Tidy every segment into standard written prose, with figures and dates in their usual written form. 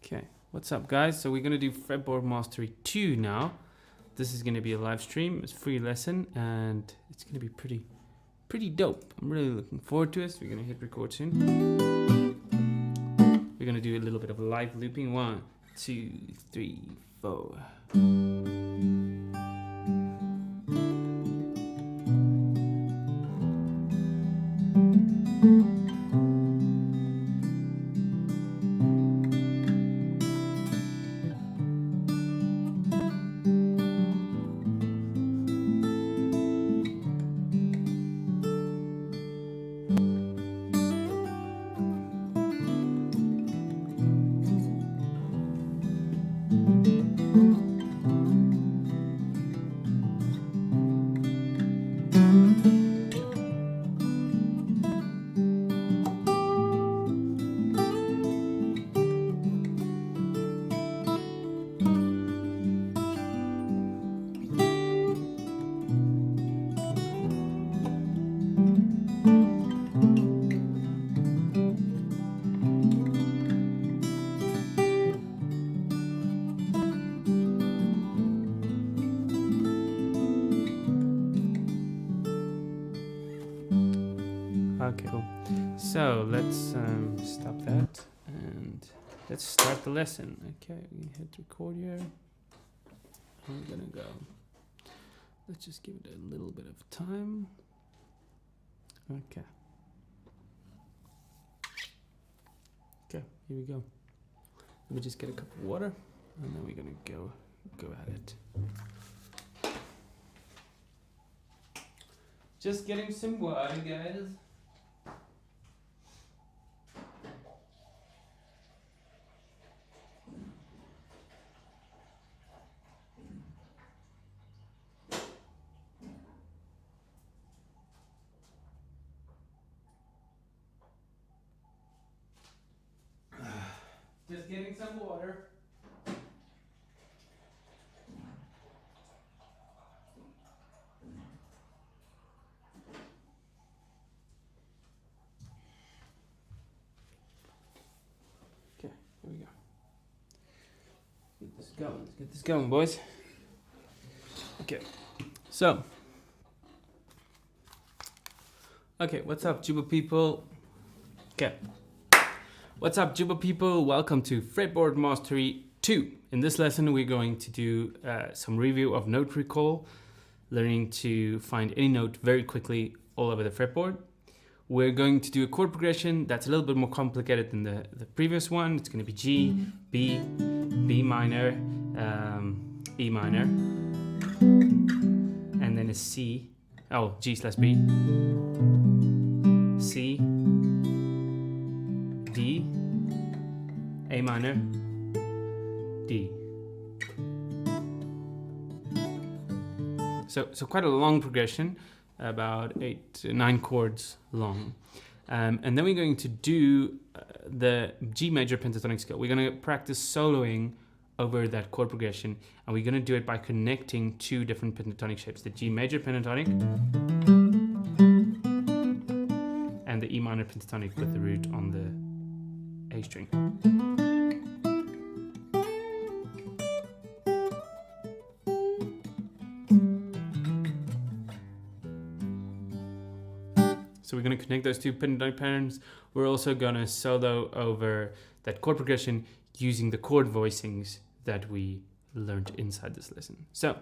Okay, what's up guys? So we're gonna do Fretboard Mastery 2 now. This is gonna be a live stream, it's a free lesson, and it's gonna be pretty dope. I'm really looking forward to it. We're gonna hit record soon. We're gonna do a little bit of live looping. 1, 2, 3, 4. Okay, cool. So let's stop that and let's start the lesson. Okay, we hit record here. I'm gonna go. Let's just give it a little bit of time. Okay. Okay, here we go. Let me just get a cup of water and then we're gonna go at it. Just getting some water, guys. Just getting some water. Okay, here we go. Get this going. Let's get this going, boys. Okay, so. Okay, what's up, Jooba People? Okay. What's up, Jooba People? Welcome to Fretboard Mastery 2. In this lesson, we're going to do some review of note recall, learning to find any note very quickly all over the fretboard. We're going to do a chord progression that's a little bit more complicated than the previous one. It's going to be G, B, B minor, E minor, and then a C. Oh, G/B, C, D, A minor, D. So quite a long progression, about 8 to 9 chords long. And then we're going to do the G Major Pentatonic scale. We're going to practice soloing over that chord progression, and we're going to do it by connecting 2 different pentatonic shapes, the G Major Pentatonic and the E minor pentatonic with the root on the A string. So we're going to connect those 2 pentatonic patterns. We're also going to solo over that chord progression using the chord voicings that we learned inside this lesson. So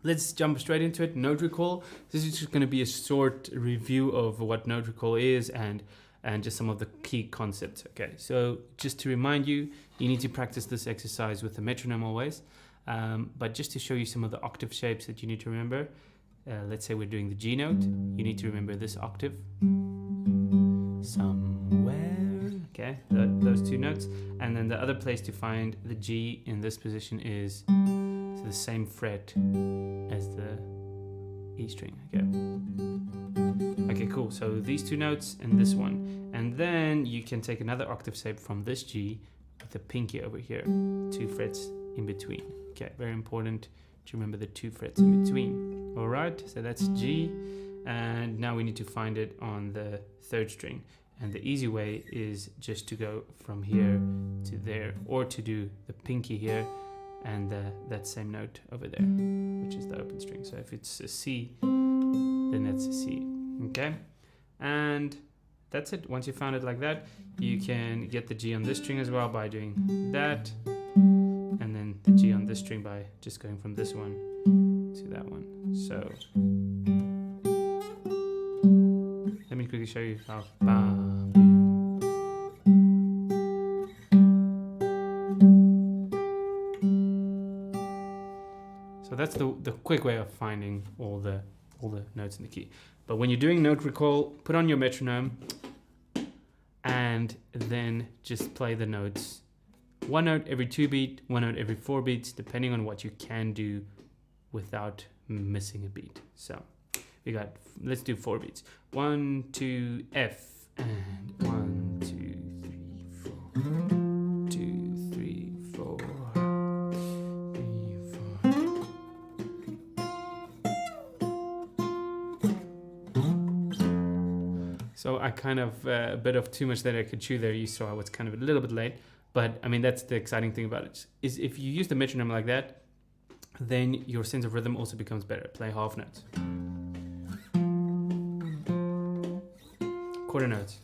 let's jump straight into it. Note recall. This is just going to be a short review of what note recall is and just some of the key concepts. Okay, so just to remind you, you need to practice this exercise with the metronome always. But just to show you some of the octave shapes that you need to remember, let's say we're doing the G note. You need to remember this octave. Somewhere. Okay, those 2 notes. And then the other place to find the G in this position is the same fret as the E string. Okay, cool. So these 2 notes and this one. And then you can take another octave shape from this G with the pinky over here. 2 frets in between. Okay, very important to remember the 2 frets in between. All right, so that's G. And now we need to find it on the 3rd string. And the easy way is just to go from here to there, or to do the pinky here and that same note over there, which is the open string. So if it's a C, then that's a C. Okay, and that's it. Once you found it like that, you can get the G on this string as well by doing that, and then the G on this string by just going from this one to that one. So let me quickly show you how. So that's the quick way of finding all the notes in the key. But when you're doing note recall, put on your metronome and then just play the notes. One note every 2 beats, one note every 4 beats, depending on what you can do without missing a beat. So we got, let's do 4 beats. 1, 2, F, and 1, 2, 3, 4. 2, 3, 4. 3, 4. So I kind of, a bit of too much that I could chew there. You saw I was kind of a little bit late. But I mean, that's the exciting thing about it, is if you use the metronome like that, then your sense of rhythm also becomes better. Play half notes. Quarter notes.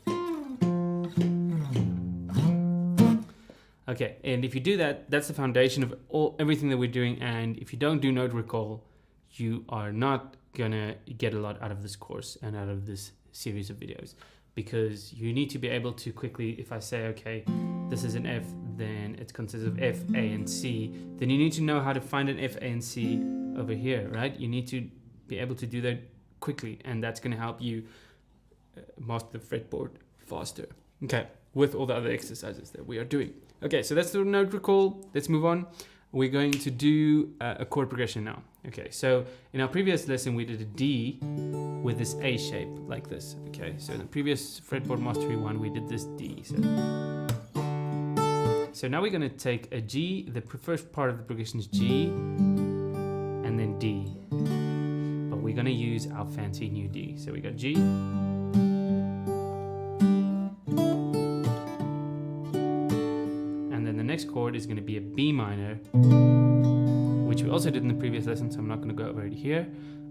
Okay, and if you do that, that's the foundation of everything that we're doing. And if you don't do note recall, you are not gonna get a lot out of this course and out of this series of videos, because you need to be able to quickly, if I say, okay, this is an F, then it consists of F, A, and C, then you need to know how to find an F, A, and C over here, right? You need to be able to do that quickly, and that's going to help you master the fretboard faster. Okay, with all the other exercises that we are doing. Okay, so that's the note recall. Let's move on. We're going to do a chord progression now. Okay, so in our previous lesson, we did a D with this A shape like this. Okay, so in the previous fretboard mastery one, we did this D. So now we're going to take a G. The first part of the progression is G and then D. But we're going to use our fancy new D. So we got G. And then the next chord is going to be a B minor, which we also did in the previous lesson, so I'm not going to go over it here.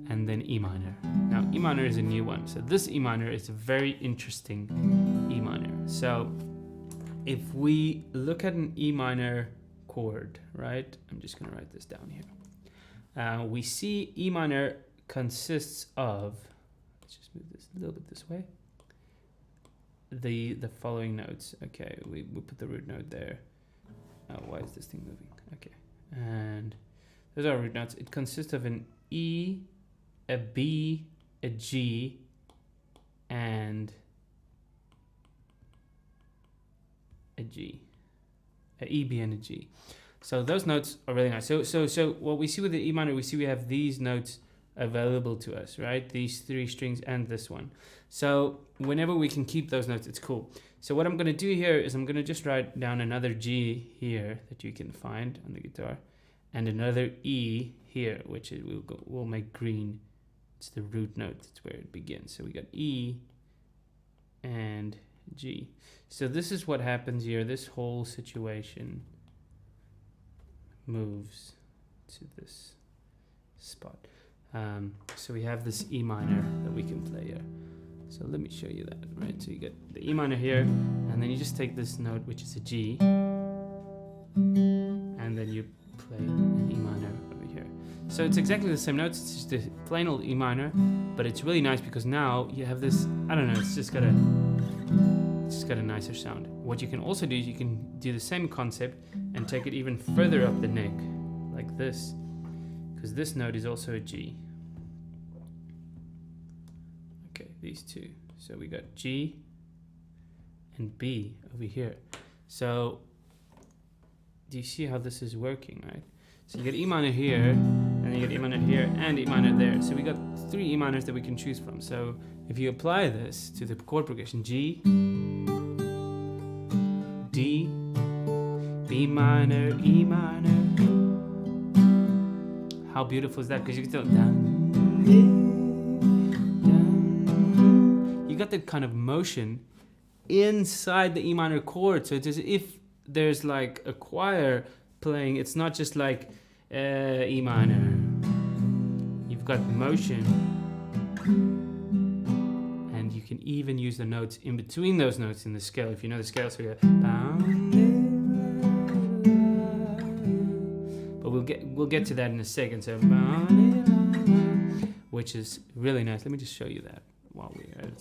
And then E minor. Now, E minor is a new one. So this E minor is a very interesting E minor. So if we look at an E minor chord, right? I'm just going to write this down here. We see E minor consists of, let's just move this a little bit this way, the following notes. Okay, we put the root note there. Why is this thing moving? Okay, and those are root notes. It consists of an E, a B, a G, and a G, a E, B, and a G. So those notes are really nice. So what we see with the E minor, we have these notes available to us, right? These 3 strings and this one. So whenever we can keep those notes, it's cool. So what I'm going to do here is I'm going to just write down another G here that you can find on the guitar, and another E here, which is we'll make green. It's the root note. That's where it begins. So we got E and G. So this is what happens here. This whole situation moves to this spot. So we have this E minor that we can play here. So let me show you that, right? So you get the E minor here, and then you just take this note, which is a G, and then you play an E minor over here. So it's exactly the same notes. It's just a plain old E minor, but it's really nice because now you have this, I don't know, it's just got a nicer sound. What you can also do is you can do the same concept and take it even further up the neck, like this, because this note is also a G. Okay, these two. So we got G and B over here. So do you see how this is working, right? So you get E minor here, and then you get E minor here, and E minor there. So we got 3 E minors that we can choose from. So if you apply this to the chord progression, G, D, B minor, E minor. How beautiful is that? Because you can still you got that kind of motion inside the E minor chord. So it's as if there's like a choir playing. It's not just like E minor. You've got motion. And you can even use the notes in between those notes in the scale. If you know the scale, so you go, but we'll get to that in a second. So, which is really nice. Let me just show you that while we're at it.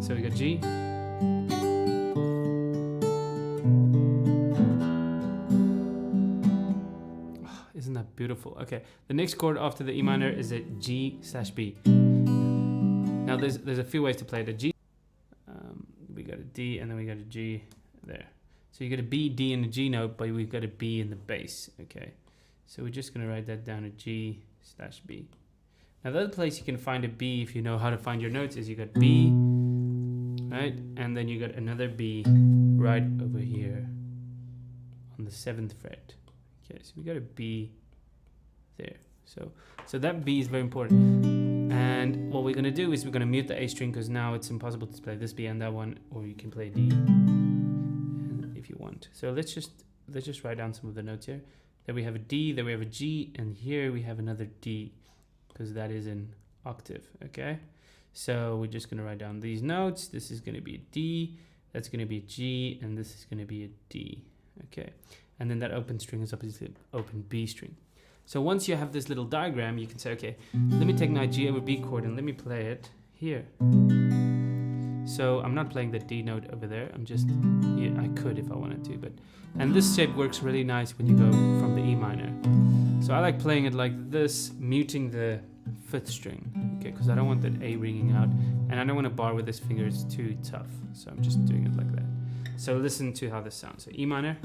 So we got G. Oh, isn't that beautiful? Okay, the next chord after the E minor is a G/B. Now there's a few ways to play the G. We got a D and then we got a G there. So you got a B, D, and a G note, but we've got a B in the bass. Okay, so we're just gonna write that down, a G/B. Now the other place you can find a B, if you know how to find your notes, is you got B, right, and then you got another B right over here on the 7th fret. Okay, so we got a B there. So that B is very important. And what we're gonna do is we're gonna mute the A string, because now it's impossible to play this B and that one, or you can play D if you want. So let's just write down some of the notes here. There we have a D, there we have a G, and here we have another D, because that is an octave. Okay, so we're just gonna write down these notes. This is gonna be a D, that's gonna be a G, and this is gonna be a D. Okay, and then that open string is obviously open B string. So once you have this little diagram, you can say, okay, let me take my G over B chord and let me play it here. So I'm not playing the D note over there. I'm just, yeah, I could if I wanted to, but, and this shape works really nice when you go from the E minor. So I like playing it like this, muting the 5th string, okay, because I don't want that A ringing out, and I don't want to bar with this finger, it's too tough. So I'm just doing it like that. So listen to how this sounds. So E minor.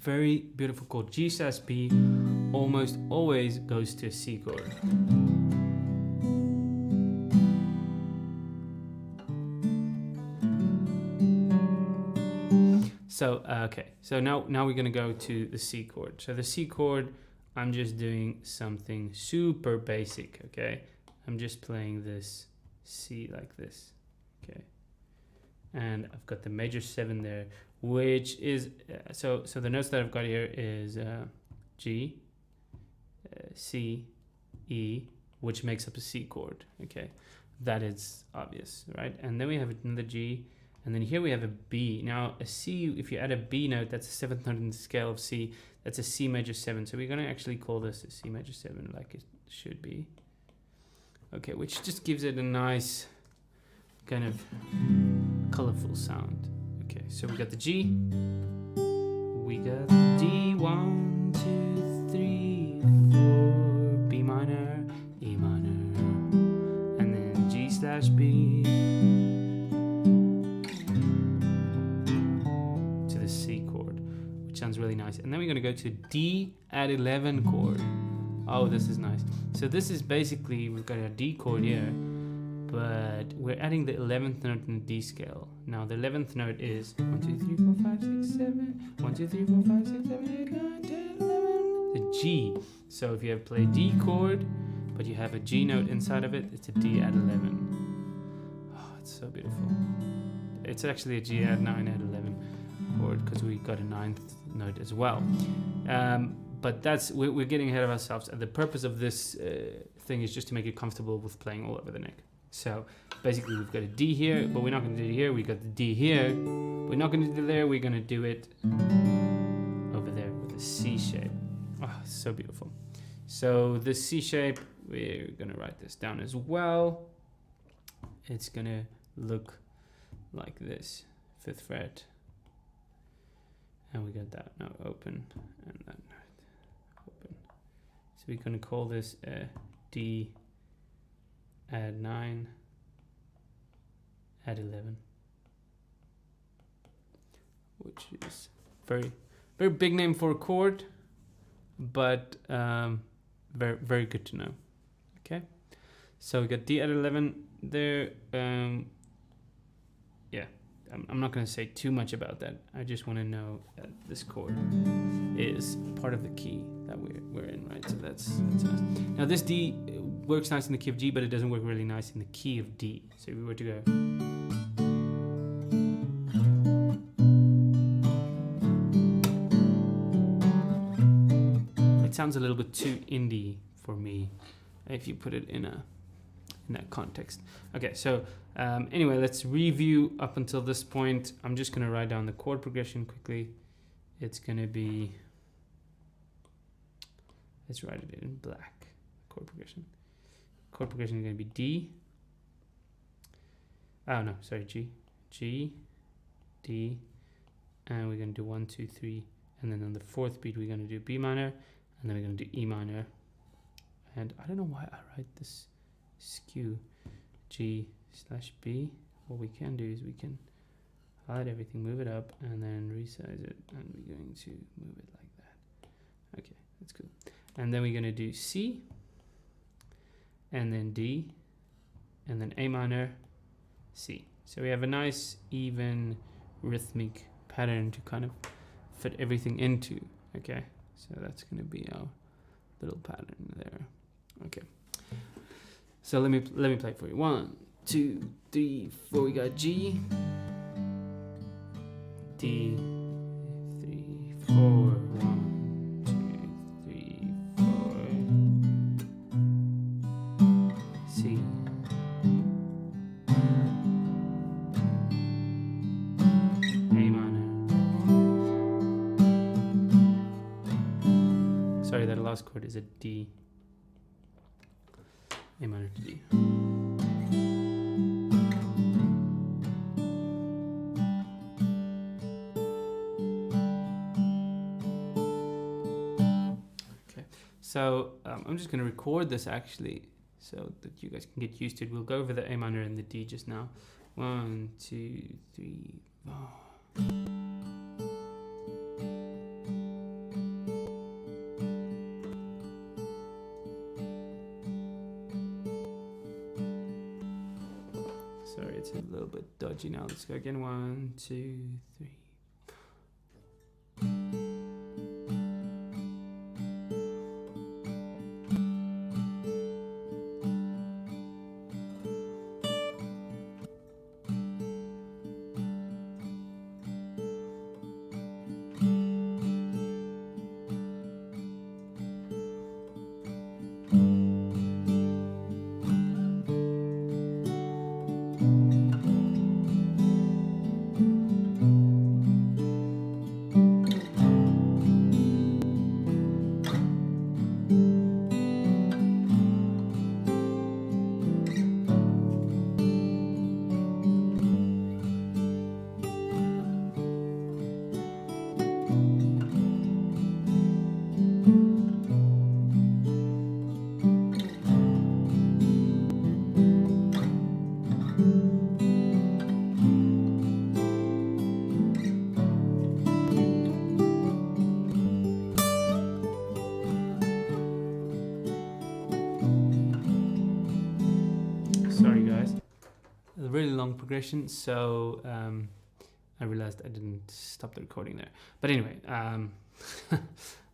Very beautiful chord. G/B almost always goes to a C chord. So okay, so now we're gonna go to the C chord. So the C chord, I'm just doing something super basic. Okay, I'm just playing this C like this. Okay, and I've got the major 7 there, which is so the notes that I've got here is G, C, E, which makes up a C chord. Okay, that is obvious, right? And then we have another G, and then here we have a B. Now a C, if you add a B note, that's a 7th note in the scale of C. That's a C major 7. So we're gonna actually call this a C major 7, like it should be. Okay, which just gives it a nice kind of colorful sound. Okay, so we got the G, we got the D, 1, 2, 3, 4, B minor, E minor, and then G/B to the C chord, which sounds really nice. And then we're gonna go to D at 11 chord. Oh, this is nice. So this is basically, we've got a D chord here, but we're adding the 11th note in the D scale. Now the 11th note is 1, 2, 3, 4, 5, 6, 7, 1, 2, 3, 4, 5, 6, 7, 8, 9, 10, 11. The G. So if you have played D chord, but you have a G note inside of it, it's a D at 11. Oh, it's so beautiful. It's actually a G at 9 at 11 chord, because we got a 9th note as well. But that's, we're getting ahead of ourselves, and the purpose of this thing is just to make you comfortable with playing all over the neck. So basically we've got a D here, but we're not going to do it here. We got the D here, we're not going to do it there. We're going to do it over there with a C shape. Oh, so beautiful. So the C shape, we're going to write this down as well. It's going to look like this, 5th fret, and we got that note open and that note open. So we're going to call this a D add 9, add 11, which is very big name for a chord, but very good to know. Okay, So we got D at 11 there. Yeah, I'm not going to say too much about that. I just want to know that this chord is part of the key that we're in, right? So that's nice. Now this D works nice in the key of G, but it doesn't work really nice in the key of D. So if we were to go, it sounds a little bit too indie for me if you put it in that context. Okay, so anyway, let's review up until this point. I'm just going to write down the chord progression quickly. It's going to be, let's write it in black. Chord progression. Chord progression is going to be D. Oh no, sorry, G, D, and we're going to do 1, 2, 3, and then on the fourth beat we're going to do B minor, and then we're going to do E minor. And I don't know why I write this skew G/B. What we can do is we can hide everything, move it up, and then resize it, and we're going to move it like that. Okay, that's good. And then we're going to do C, and then D, and then A minor, C. So we have a nice even rhythmic pattern to kind of fit everything into. Okay, so that's going to be our little pattern there. Okay, so let me play it for you. 1, 2, 3, 4. We got G, D, 3, 4. 1, 2, 3, 4. C. A minor. Sorry, that last chord is a D. A minor to D. Okay, so I'm just going to record this actually so that you guys can get used to it. We'll go over the A minor and the D just now. 1, 2, 3, 4. Sorry, it's a little bit dodgy now. Let's go again. 1, 2, 3. Really long progression, so I realized I didn't stop the recording there. But anyway,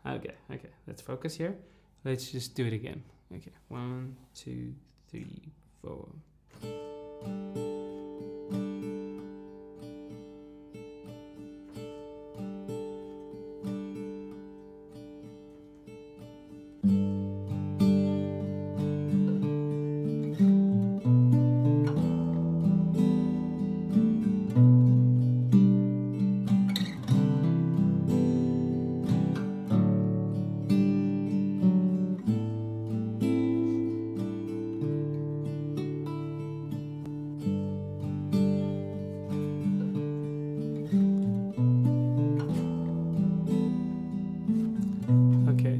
okay, let's focus here. Let's just do it again. Okay, 1, 2, 3, 4.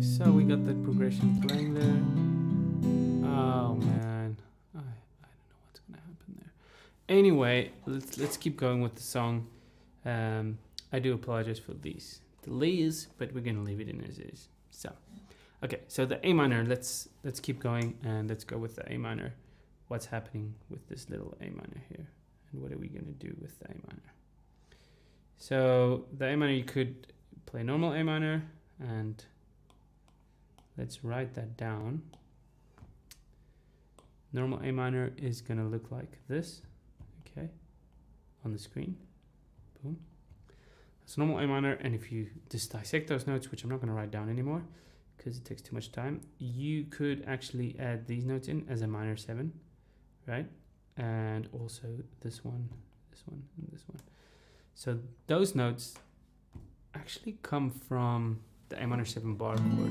So we got that progression playing there. Oh man, I don't know what's gonna happen there. Anyway, let's keep going with the song. I do apologize for these delays, but we're gonna leave it in as is. So, okay, so the A minor. Let's keep going and let's go with the A minor what's happening with this little A minor here, and what are we going to do with the A minor. So the A minor, you could play normal A minor, and let's write that down. Normal A minor is going to look like this, okay, on the screen. Boom. That's normal A minor, and if you just dissect those notes, which I'm not going to write down anymore because it takes too much time, you could actually add these notes in as a minor 7, right? And also this one, and this one. So those notes actually come from the A minor 7 bar chord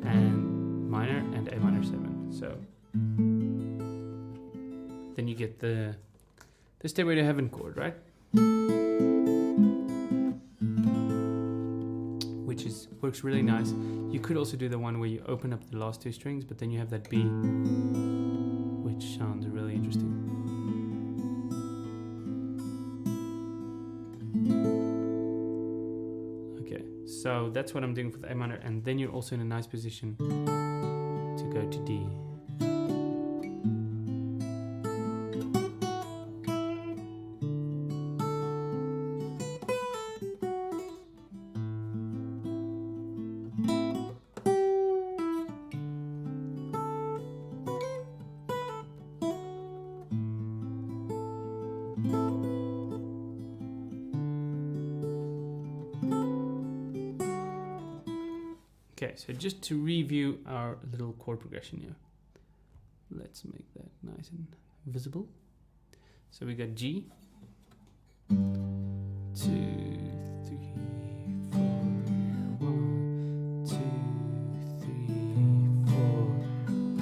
and minor and A minor 7. So then you get the Stairway to Heaven chord, right? Which works really nice. You could also do the one where you open up the last 2 strings, but then you have that B, which sounds really interesting. Okay, so that's what I'm doing for the A minor, and then you're also in a nice position to go to D. Okay, so just to review our little chord progression here, let's make that nice and visible. So we got G, 2, 3, 4, 1, 2, 3, 4,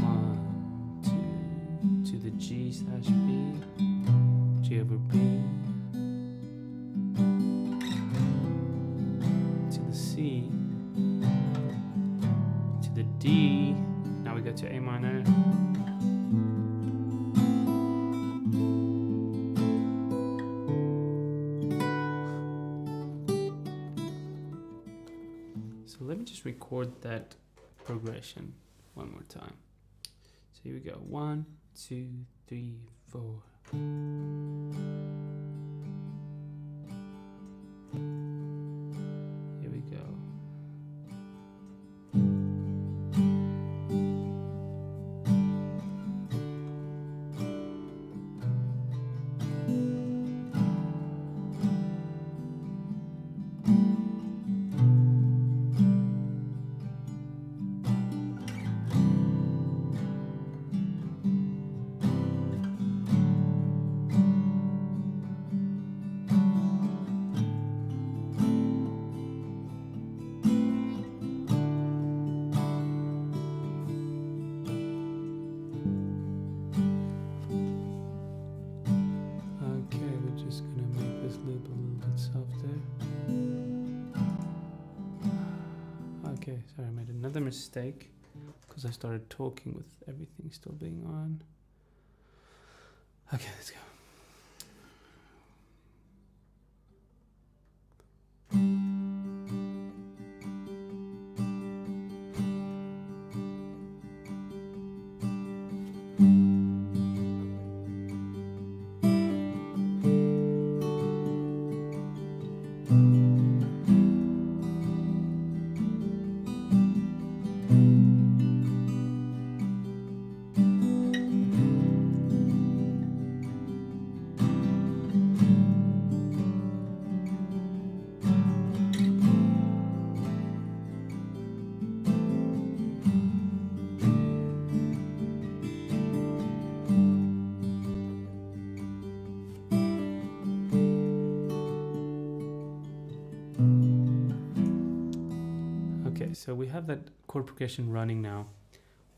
1, 2, to the G slash B, G over B, to the C, the D, now we go to A minor, so let me just record that progression one more time. So here we go, 1, 2, 3, 4. Here we go. Okay, sorry, I made another mistake because I started talking with everything still being on. Okay, let's go. So we have that chord progression running now,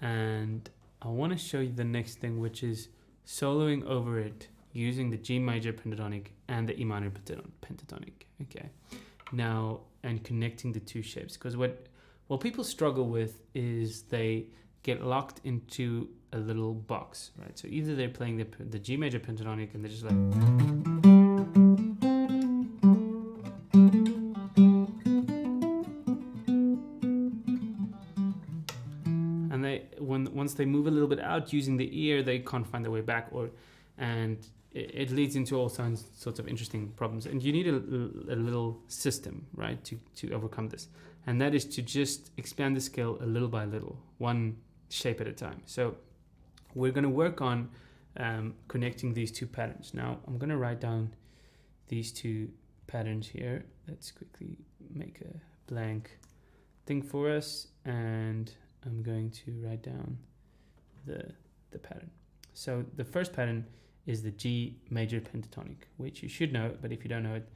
and I want to show you the next thing, which is soloing over it using the G Major Pentatonic and the E Minor Pentatonic. Okay, now, and connecting the two shapes, because what people struggle with is they get locked into a little box, right? So either they're playing the G Major Pentatonic and they're just like, once once they move a little bit out using the ear, they can't find their way back, and it leads into all sorts of interesting problems. And you need a little system, right, to overcome this. And that is to just expand the scale a little by little, one shape at a time. So we're going to work on connecting these two patterns. Now I'm going to write down these two patterns here. Let's quickly make a blank thing for us, and I'm going to write down the pattern. So the first pattern is the G Major Pentatonic, which you should know, but if you don't know it,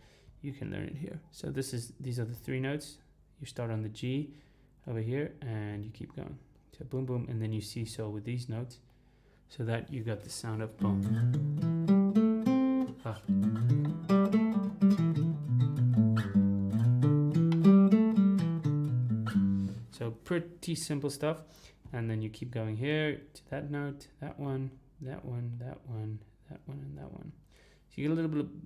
you can learn it here. So these are the three notes. You start on the G over here and you keep going. So boom, boom, and then you seesaw with these notes so that you got the sound of boom. Ah. So pretty simple stuff. And then you keep going here to that note, that one, that one, that one, that one, and that one. So you get a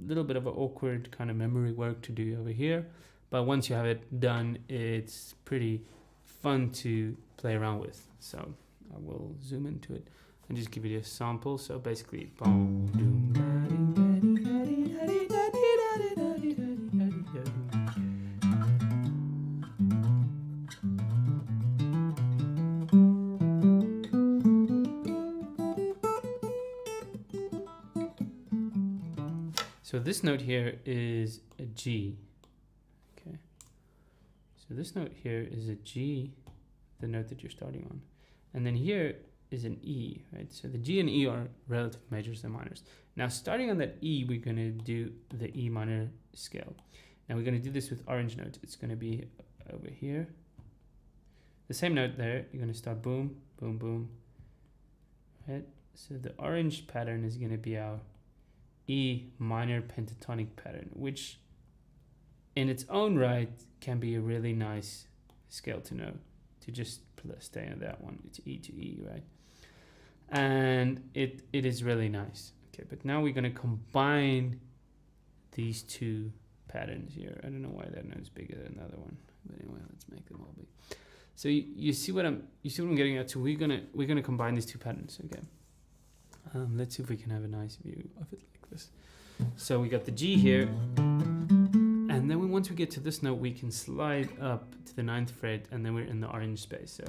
little bit of an awkward kind of memory work to do over here. But once you have it done, it's pretty fun to play around with. So I will zoom into it and just give you a sample. So basically, boom, doom, so this note here is a G. So this note here is a G, the note that you're starting on. And then here is an E, right? So the G and E are relative majors and minors. Now starting on that E, we're going to do the E minor scale. Now we're going to do this with orange notes. It's going to be over here. The same note there, you're going to start boom, boom, boom, right? So the orange pattern is going to be our E minor pentatonic pattern, which in its own right can be a really nice scale to know, to just stay on that one. It's E to E, right? And it is really nice. Okay, but now we're going to combine these two patterns here. I don't know why that note's bigger than the other one, but anyway, let's make them all big. So you see what I'm getting at. So we're gonna combine these two patterns. Okay. Let's see if we can have a nice view of it like this. So we got the G here. And then once we get to this note, we can slide up to the 9th fret, and then we're in the orange space. So.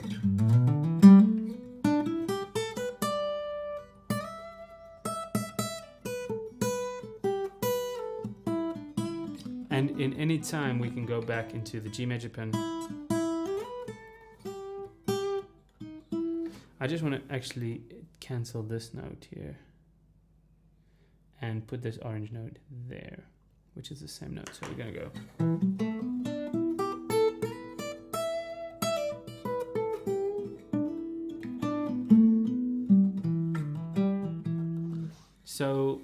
And in any time, we can go back into the G major pen. I just want to actually cancel this note here and put this orange note there, which is the same note. So we're going to go. So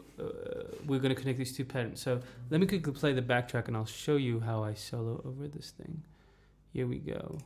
we're going to connect these two patterns. So let me quickly play the backtrack and I'll show you how I solo over this thing. Here we go.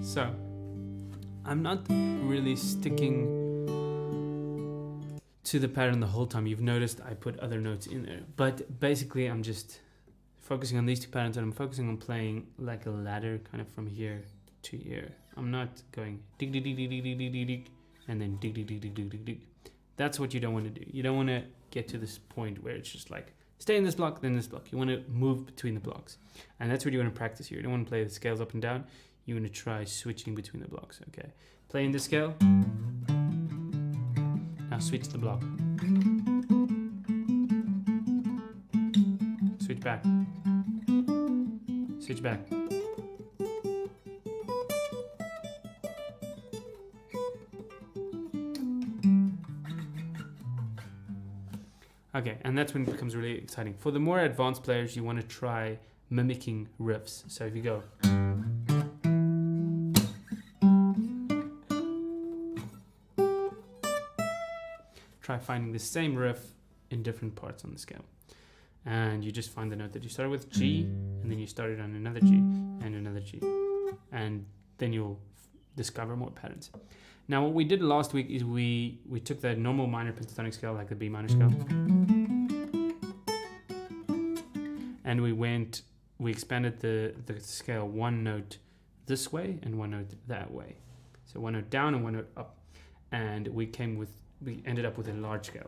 So I'm not really sticking to the pattern the whole time. You've noticed I put other notes in there, but basically I'm just focusing on these two patterns, and I'm focusing on playing like a ladder kind of from here to here. I'm not going dig dig dig dig dig dig dig dig and then dig dig dig dig dig dig dig. That's what you don't want to do. You don't want to get to this point where it's just like stay in this block, then this block. You want to move between the blocks, and that's what you want to practice here. You don't want to play the scales up and down. you want to try switching between the blocks. Okay, playing the scale. Now switch the block. Switch back. Switch back. Okay, and that's when it becomes really exciting. For the more advanced players, you want to try mimicking riffs. So if you go, try finding the same riff in different parts on the scale. And you just find the note that you started with, G, and then you started on another G and another G. And then you'll discover more patterns. Now what we did last week is we took the normal minor pentatonic scale, like the B minor scale, and we expanded the scale one note this way and one note that way. So one note down and one note up. And we ended up with a large scale.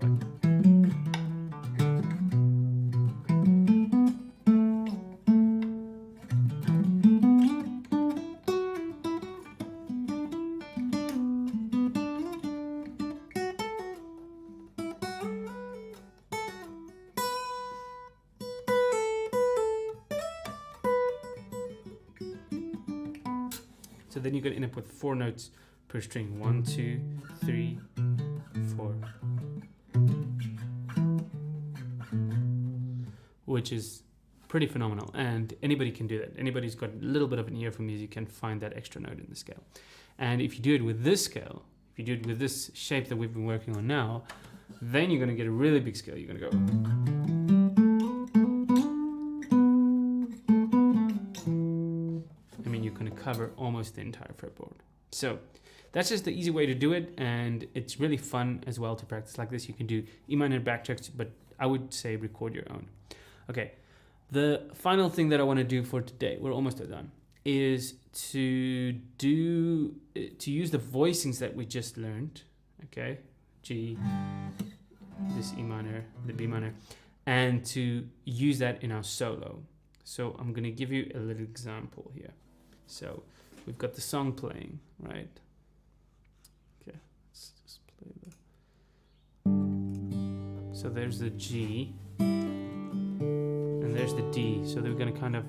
So then you're going to end up with 4 notes per string. 1, 2, 3, 4. Which is pretty phenomenal. And anybody can do that. Anybody who's got a little bit of an ear for music can find that extra note in the scale. And if you do it with this scale, if you do it with this shape that we've been working on now, then you're going to get a really big scale. You're going to go... cover almost the entire fretboard. So that's just the easy way to do it, and it's really fun as well to practice like this. You can do E minor backtracks, but I would say record your own. Okay, the final thing that I want to do for today, we're almost done, is to use the voicings that we just learned. Okay, G, this E minor, the B minor, and to use that in our solo. So I'm going to give you a little example here. So we've got the song playing, right? Okay, let's just play the... So there's the G, and there's the D. So they're going to kind of...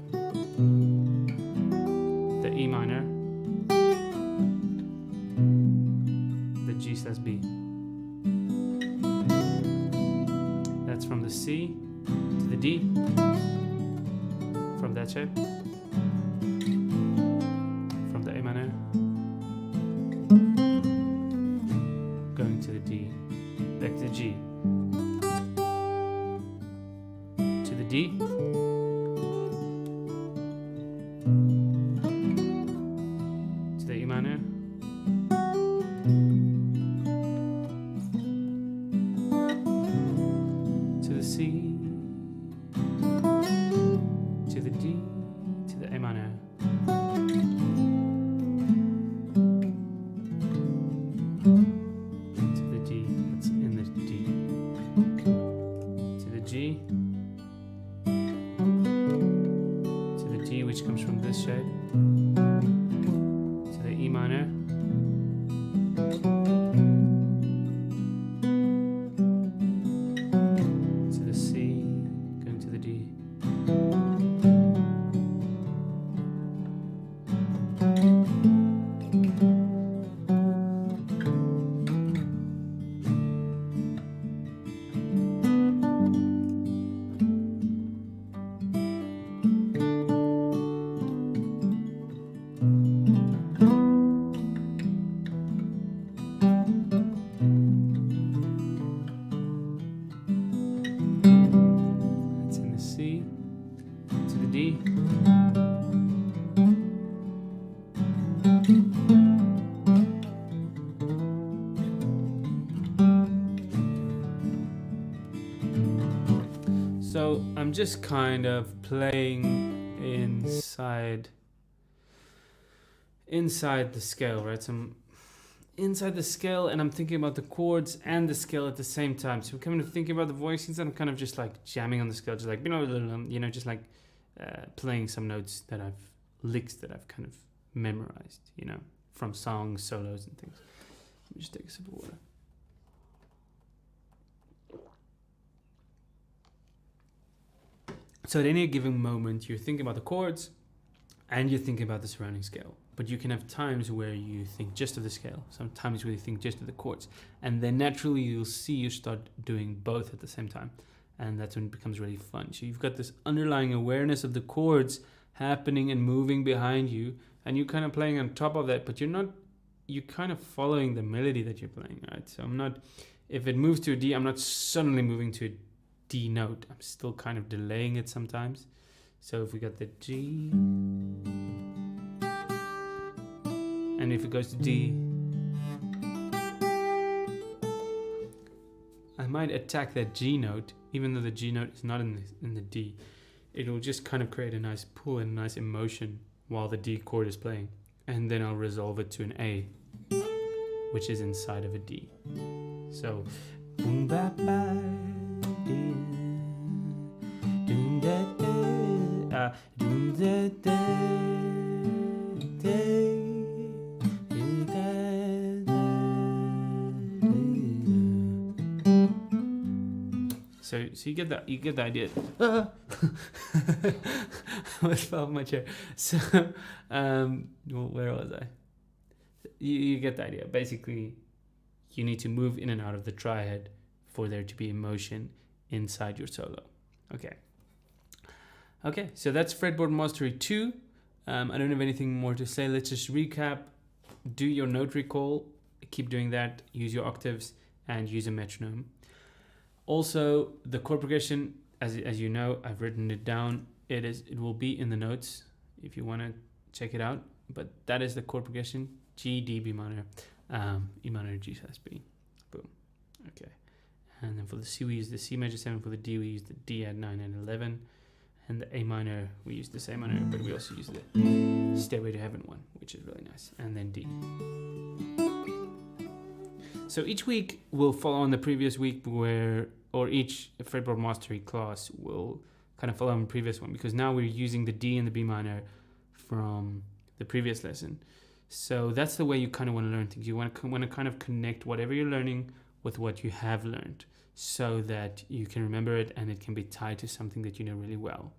the E minor, the G says B. That's from the C to the D, from that shape. Going to the D, back to the G, to the D, to the E minor, to the C, to the D, to the A minor. So I'm just kind of playing inside the scale, right? So I'm inside the scale and I'm thinking about the chords and the scale at the same time. So I'm kind of thinking about the voicings and I'm kind of just like jamming on the scale, just like, just like playing some notes that licks that I've kind of memorized, you know, from songs, solos, and things. Let me just take a sip of water. So at any given moment, you're thinking about the chords and you're thinking about the surrounding scale. But you can have times where you think just of the scale, sometimes where you think just of the chords. And then naturally you'll see you start doing both at the same time. And that's when it becomes really fun. So you've got this underlying awareness of the chords happening and moving behind you, and you're kind of playing on top of that, but you're kind of following the melody that you're playing, right? So if it moves to a D, I'm not suddenly moving to a D note. I'm still kind of delaying it sometimes. So if we got the G, and if it goes to D, I might attack that G note, even though the G note is not in the D. It'll just kind of create a nice pull and a nice emotion while the D chord is playing. And then I'll resolve it to an A, which is inside of a D. So, boom ba ba dee, doom da da, doom da da, doom da da. So you get the idea. I almost fell off my chair. So, where was I? You get the idea. Basically, you need to move in and out of the triad for there to be emotion inside your solo. Okay, so that's Fretboard Mastery 2. I don't have anything more to say. Let's just recap. Do your note recall. Keep doing that. Use your octaves and use a metronome. Also, the chord progression, as you know, I've written it down. It will be in the notes if you want to check it out. But that is the chord progression: G, D, B minor, E minor, G sus B. Boom. Okay. And then for the C we use the C major 7. For the D we use the D at 9 and 11. And the A minor we use the same minor, but we also use the Stairway to Heaven one, which is really nice. And then D. So each week will follow on the previous week or each Fretboard Mastery class will kind of follow on the previous one, because now we're using the D and the B minor from the previous lesson. So that's the way you kind of want to learn things. You want to kind of connect whatever you're learning with what you have learned, so that you can remember it and it can be tied to something that you know really well.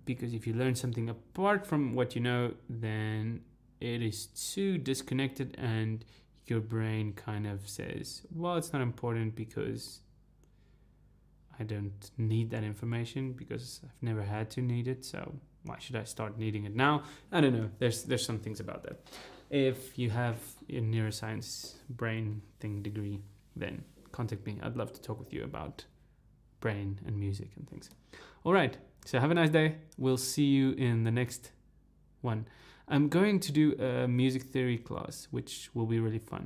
Because if you learn something apart from what you know, then it is too disconnected and your brain kind of says, well, it's not important because I don't need that information, because I've never had to need it, so why should I start needing it now? I don't know. There's some things about that. If you have a neuroscience brain thing degree, then contact me. I'd love to talk with you about brain and music and things. All right. So have a nice day. We'll see you in the next one. I'm going to do a music theory class, which will be really fun.